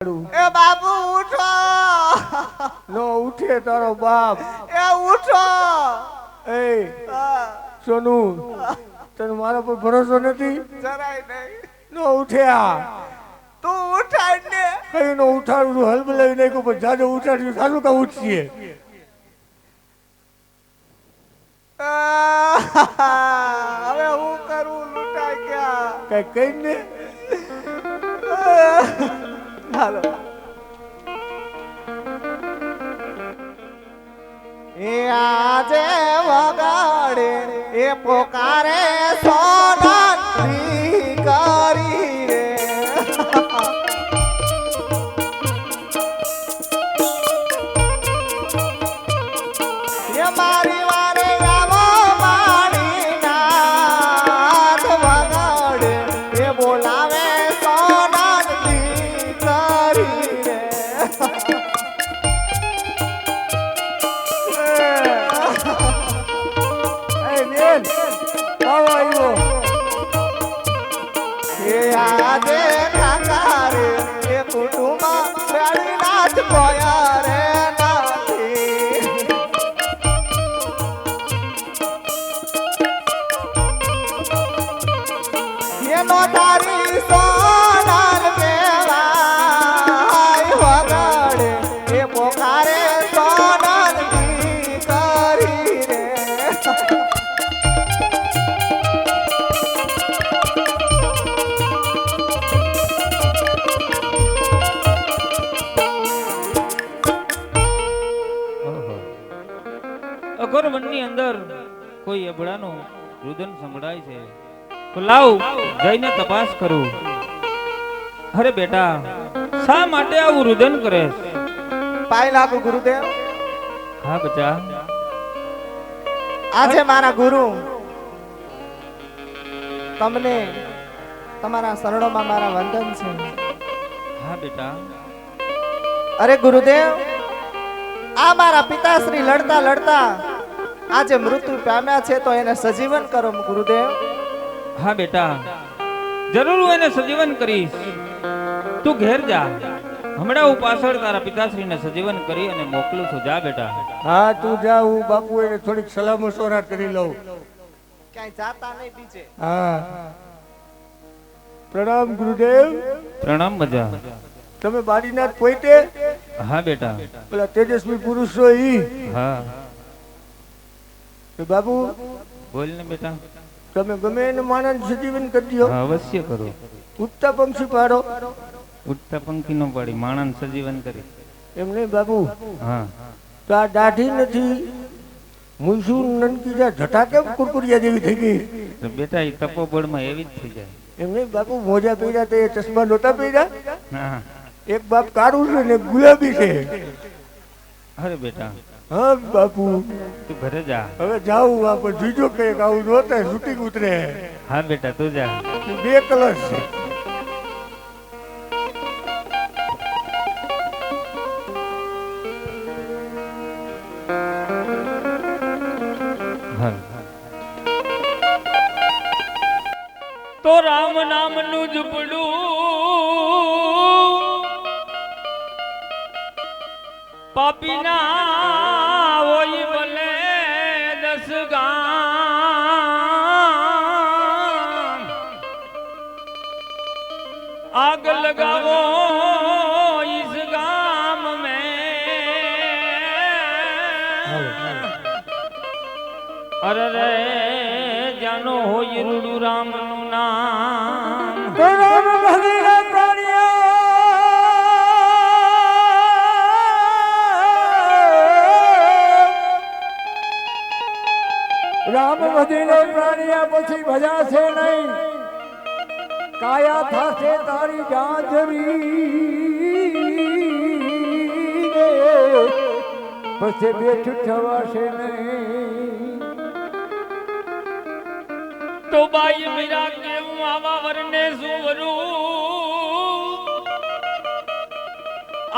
એ બાપુ ઉઠો. નો ઉઠે તારો બાપ. એ ઉઠો. એ સોનુ તને મારા પર ભરોસો નથી? જરાય નહીં. નો ઉઠ્યા. તું ઉઠાડ ને. કઈ નો ઉઠાડું હલ બોલાવી નાખ્યું પણ જાજો ઉઠાડ્યું સારું કા ઉઠીએ. હવે હું કરું લૂંટાઈ ગયા. કઈ કઈ ને હાલો. એ આજે વગાડે એ પોકારે સોનાની કરી રે. એ મારી વારે આવો મારી નાથ વગાડે એ બોલાવે સોનાની કરી રે. એ આજે ઠાકારે એ કુટુંબ નાથ બોયા રે નથી. એનો તારી સોનાર દેવાય વગાડે એ પોકારે સોનાર કરી રે. અઘોર વનની અંદર કોઈ અબળાનો રુદન સંભળાય છે તો લાવ જઈને તપાસ કરું. અરે બેટા શા માટે આવું રુદન કરે? પાય લાગુ ગુરુદેવ. હા બચ્ચા. આજે મારા ગુરુ તમને તમારા શરણોમાં મારા વંદન છે. હા બેટા. અરે ગુરુદેવ આ મારા પિતાશ્રી લડતા લડતા આજે મૃત્યુ પામ્યા છે તો એને સજીવન કરો ગુરુદેવ. હા બેટા જરૂર હું એને સજીવન કરીશ. તું ઘેર જા. હમણાં હું પાછળ તારા પિતાશ્રીને સજીવન કરી અને મોકલું છું. જા બેટા. હા તું જા. હું બાપુ એને થોડીક સલાહ મશવરા કરી લઉં. ક્યાંય જાતા નહીં બીજે. હા પ્રણામ ગુરુદેવ. પ્રણામ બજા. તમે બારીનાથ પોઈતે? હા બેટા. પેલા તેજસ્વી પુરુષો ઈ? હા. તો બાબુ બોલ ને બેટા. તમે ગમે એને માણસ સજીવન કરી દો. હા અવશ્ય કરો. ઉઠતા પંક્ષી પાડો. ઉઠતા પંખી નો પાડી માણસ સજીવન કરી. એમ નહીં બાબુ. હા. તો આ દાઢી નથી મુંસુ નનકી જા જટા કેમ કુરકુરિયા જેવી થઈ ગઈ? તો બેટા એ તપોબળમાં એવી જ થઈ જાય. એમ નહીં બાપુ. મોજા પહેર્યા તે ચશ્મા નહોતા પહેર્યા? હા. એક બાપ કાળું છે ને ગુલાબી છે. અરે બેટા. હા બાપુ. તું ઘરે જા. હવે જાઉં આપણે જોઈજો કે આવું નહોતા શૂટિંગ ઉતરે. હા બેટા તું જા. બે કલર છે. તો રામ નામ નું ઝૂપડું પાપી ના હોય ભલે 10 ગામ. आग लगावो इस गाम में. अरे रे जानो हो ये रूडू राम नु नाम. રામ ભગીના પ્રાણીઓ રામ ભગીના પ્રાણીયા પછી ભજાશે નહીં. કાયા થાશે તારી ગાજરી પછી બેઠું થવાશે નહીં. तो बाई मेरा केवं आवा वरने सुवरू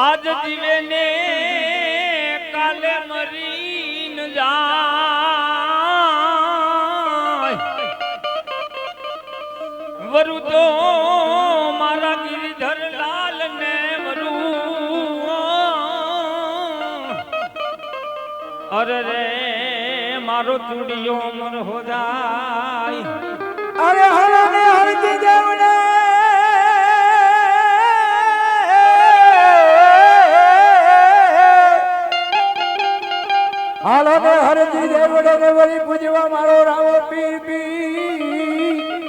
आज जीवे ने काले मरीन जाय. वरु तो मारा गिरधर लाल ने वरु મારો ચૂડિયો મર હો જાય અરે હરને હરજી દેવને હાલો ને હરજી દેવડે ને વળી પૂજવા મારો રાવો પીર પીર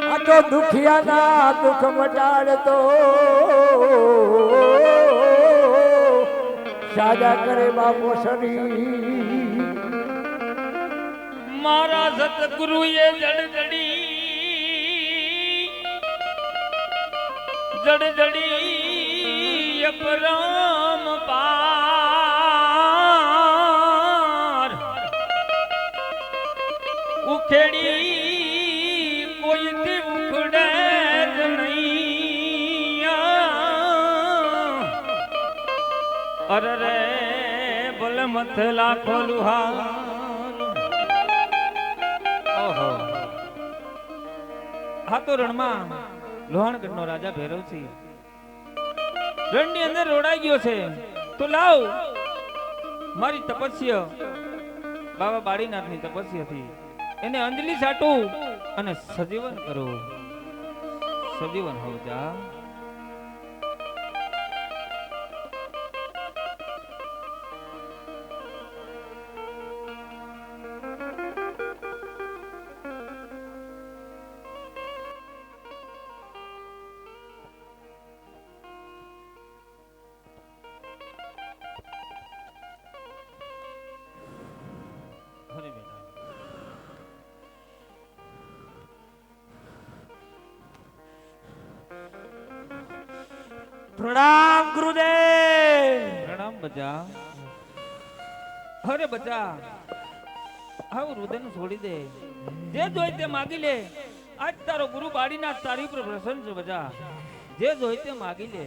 આ તો દુખિયાના દુઃખ મટાડતો સાજા કરે બાપો શરીર મારા સતગુરુએ જડજડી અપરામ પાર ઉખેડી કોઈથી ઉખડે જ નહીં અરે રે ભલ મથલા ખોલુહા ઓહો હા તો રણમાં લોહાણગઢનો રાજા ભૈરવસિંહ રણની અંદર રોડાઈ ગયો છે તો લાવ મારી તપસ્યા બાબા બાળીનાથની તપસ્યાથી એને અંજલિ સાટું અને સજીવન કરો સજીવન હો જા અરે બેટા પ્રણામ ગુરુદેવ પ્રણામ બજા અરે બજા આવ રુદન છોડી દે જે જોઈ તે માગી લે આજ તારો ગુરુ બાળીનાથ તારી પર પ્રસન્ન છે બજા જે જોઈ તે માગી લે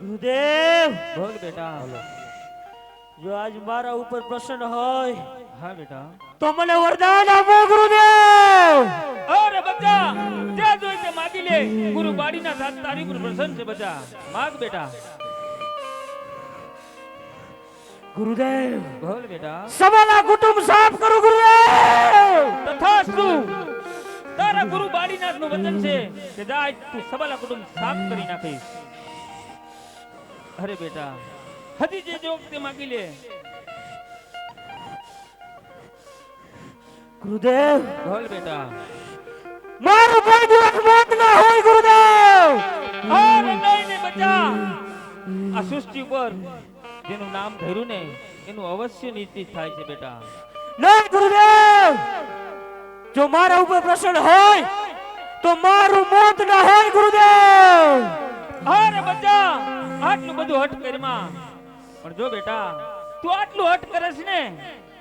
ગુરુદેવ બોલ બેટા જો આજ મારા ઉપર પ્રસન્ન હોય હા બેટા તો મને વરદાન આપો ગુરુદેવ અરે બચ્ચા જે જોઈ તે માગી લે ગુરુ બાળીનાથ આજ તારી પર પ્રસન્ન છે બચ્ચા માગ બેટા ગુરુદેવ બોલ બેટા સવાલા કુટુંબ સાફ કરો ગુરુદેવ તથાસ્તુ તારા ગુરુ બાળીનાથ નું વચન છે કે જાય તું સબાલા કુટુંબ સાફ કરી નાખીશ અરે બેટા હજી જે જોગ તે માગી લે ગુરુદેવ બોલ બેટા મારું કોઈ દિવસ મોત ના હોય ગુરુદેવ અરે નહીં ને બચ્ચા આ સૃષ્ટિ ઉપર જેનું નામ ધર્યું ને એનું અવશ્ય નીતિ થાય છે બેટા નહીં ગુરુદેવ જો મારા ઉપર પ્રસન્ન હોય તો મારું મોત ના હોય ગુરુદેવ અરે બચ્ચા આટલું બધું હટ કરીમાં પણ જો બેટા તું આટલું હટ કરે છે ને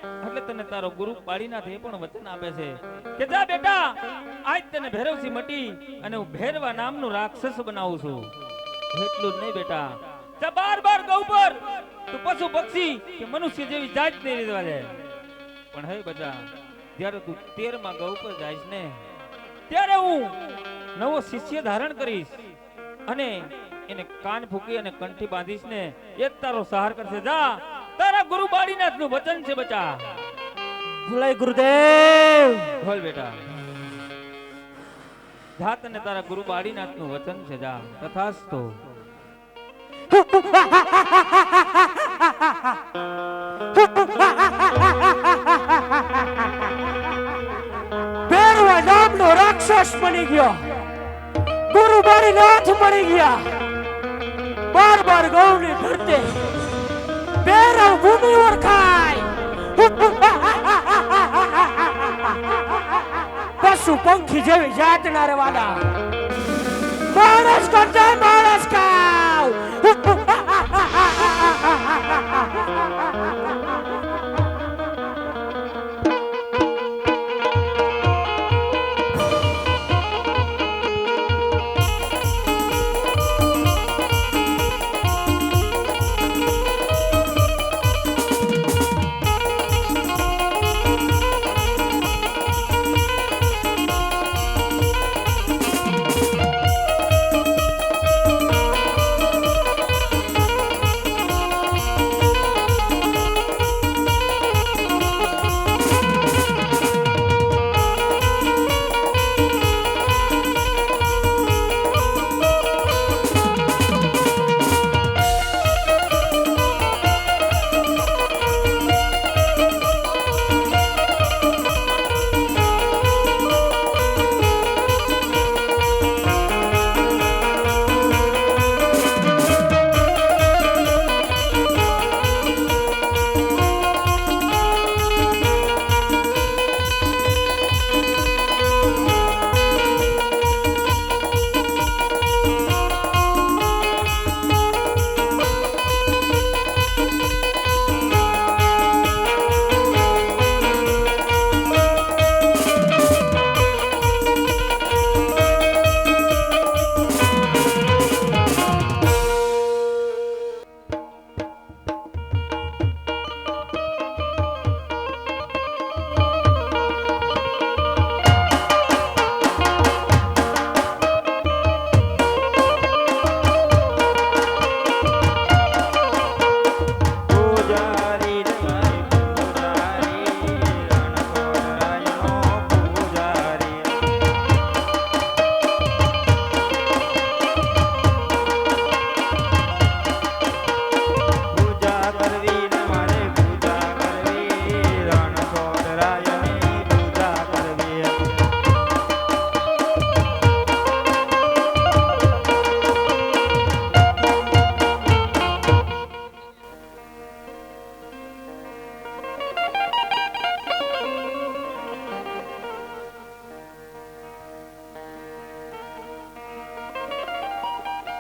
એટલે તને તારો ગુરુ બાળીનાથ એ પણ વચન આપે છે કે જા બેટા આજ તને ભૈરવસિંહ મટી અને હું ભૈરવા નામનું રાક્ષસ બનાવું છું એટલું જ નહીં બેટા જા બાર ગૌ પર તું પશુ પક્ષી કે મનુષ્ય જેવી જાત નહીં રીતવા દે પણ હે બચ્ચા જ્યારે તું 13 ગૌ પર જઈશ ને ત્યારે હું નવો શિષ્ય ધારણ કરીશ અને એને કાન ફૂકી અને કંઠી બાંધીશ ને એ જ તારો સહાર કરશે જા તારા ગુરુ બાળીનાથ નું વચન છે બચા ભૂલાય ગુરુદેવ બોલ બેટા જા તને તારા ગુરુ બાળીનાથ નું વચન છે જા તથાસ્તુ ભૈરવા નામનો રાક્ષસ બની ગયો ગુરુ બાળીનાથ મળી ગયા બાર ગૌની ધરતે ભૈરવ ભૂમિ ઓળખાય પશુ પંખી જેવી જાતના રવાના માણસ કરતા માણસ ખાવ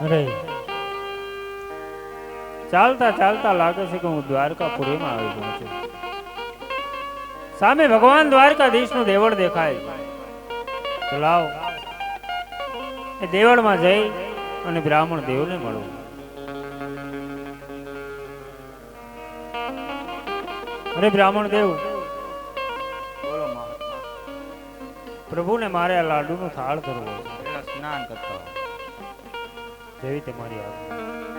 અરે ચાલતા ચાલતા લાગે છે કે હું દ્વારકાપુરીમાં આવી ગયો છું. સામે ભગવાન દ્વારકાધીશનું દેવળ દેખાય. તો લાવ એ દેવળમાં જઈ અને બ્રાહ્મણ દેવને મળું. અરે બ્રાહ્મણ દેવ, બોલો મહાત્મા. પ્રભુને મારે આ લાડુનું થાળ ધરવો છે. પેલા સ્નાન કરતા જેવી તમારી આજ્ઞા.